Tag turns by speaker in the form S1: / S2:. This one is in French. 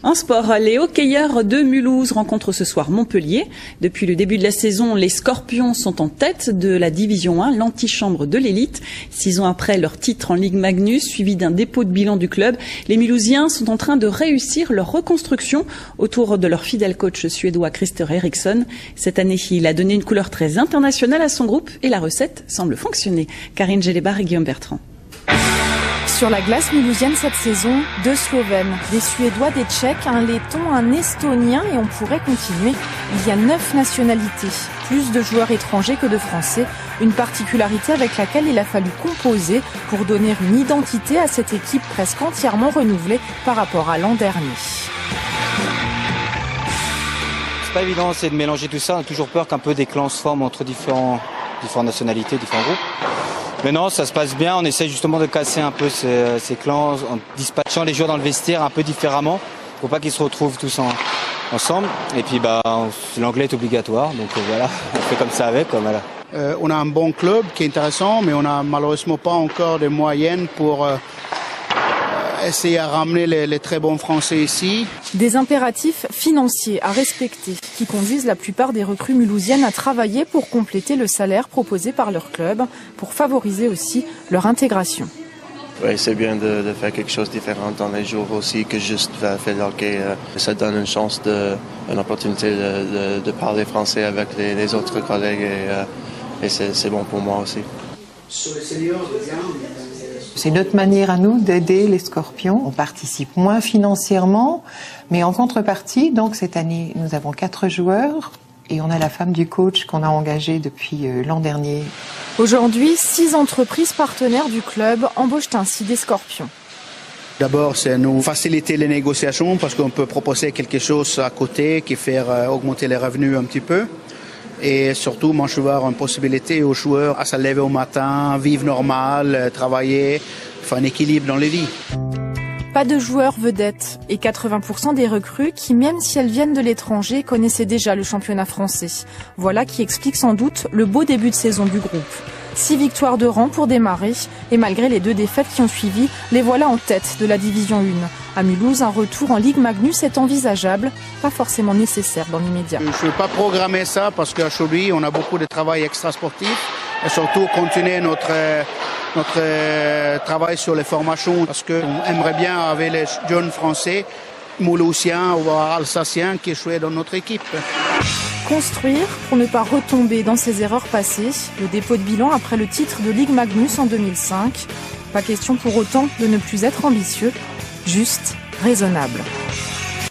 S1: En sport, les hockeyeurs de Mulhouse rencontrent ce soir Montpellier. Depuis le début de la saison, les Scorpions sont en tête de la Division 1, l'antichambre de l'élite. 6 ans après leur titre en Ligue Magnus, suivi d'un dépôt de bilan du club, les Mulhousiens sont en train de réussir leur reconstruction autour de leur fidèle coach suédois Christer Eriksson. Cette année, il a donné une couleur très internationale à son groupe et la recette semble fonctionner. Karine Gélébar et Guillaume Bertrand.
S2: Sur la glace mulhousienne cette saison, 2 Slovènes, des Suédois, des Tchèques, un Letton, un Estonien et on pourrait continuer. Il y a 9 nationalités, plus de joueurs étrangers que de Français, une particularité avec laquelle il a fallu composer pour donner une identité à cette équipe presque entièrement renouvelée par rapport à l'an dernier.
S3: C'est pas évident, c'est de mélanger tout ça. On a toujours peur qu'un peu des clans se forment entre différentes nationalités, différents groupes. Mais non, ça se passe bien. On essaie justement de casser un peu ces clans en dispatchant les joueurs dans le vestiaire un peu différemment. Faut pas qu'ils se retrouvent tous ensemble. Et puis l'anglais est obligatoire, donc voilà, on fait comme ça avec. Voilà.
S4: On a un bon club qui est intéressant, mais on n'a malheureusement pas encore de moyens pour essayer à ramener les très bons Français ici.
S2: Des impératifs financiers à respecter qui conduisent la plupart des recrues mulhousiennes à travailler pour compléter le salaire proposé par leur club, pour favoriser aussi leur intégration.
S5: Oui, c'est bien de faire quelque chose de différent dans les jours aussi que juste faire le hockey. Ça donne une chance, une opportunité de parler français avec les autres collègues et c'est bon pour moi aussi.
S6: C'est notre manière à nous d'aider les Scorpions. On participe moins financièrement, mais en contrepartie, donc cette année, nous avons 4 joueurs et on a la femme du coach qu'on a engagée depuis l'an dernier.
S2: Aujourd'hui, 6 entreprises partenaires du club embauchent ainsi des Scorpions.
S4: D'abord, c'est nous faciliter les négociations parce qu'on peut proposer quelque chose à côté qui fait augmenter les revenus un petit peu. Et surtout, moi, je veux avoir une possibilité aux joueurs à se lever au matin, vivre normal, travailler, faire un équilibre dans les vies.
S2: Pas de joueurs vedettes et 80% des recrues qui, même si elles viennent de l'étranger, connaissaient déjà le championnat français. Voilà qui explique sans doute le beau début de saison du groupe. 6 victoires de rang pour démarrer et malgré les 2 défaites qui ont suivi, les voilà en tête de la Division 1. À Mulhouse, un retour en Ligue Magnus est envisageable, pas forcément nécessaire dans l'immédiat.
S4: Je ne veux pas programmer ça parce qu'aujourd'hui, on a beaucoup de travail extra-sportif et surtout continuer notre travail sur les formations parce qu'on aimerait bien avec les jeunes Français, Mulhousiens ou Alsaciens qui jouent dans notre équipe.
S2: Construire pour ne pas retomber dans ses erreurs passées, le dépôt de bilan après le titre de Ligue Magnus en 2005. Pas question pour autant de ne plus être ambitieux, juste raisonnable.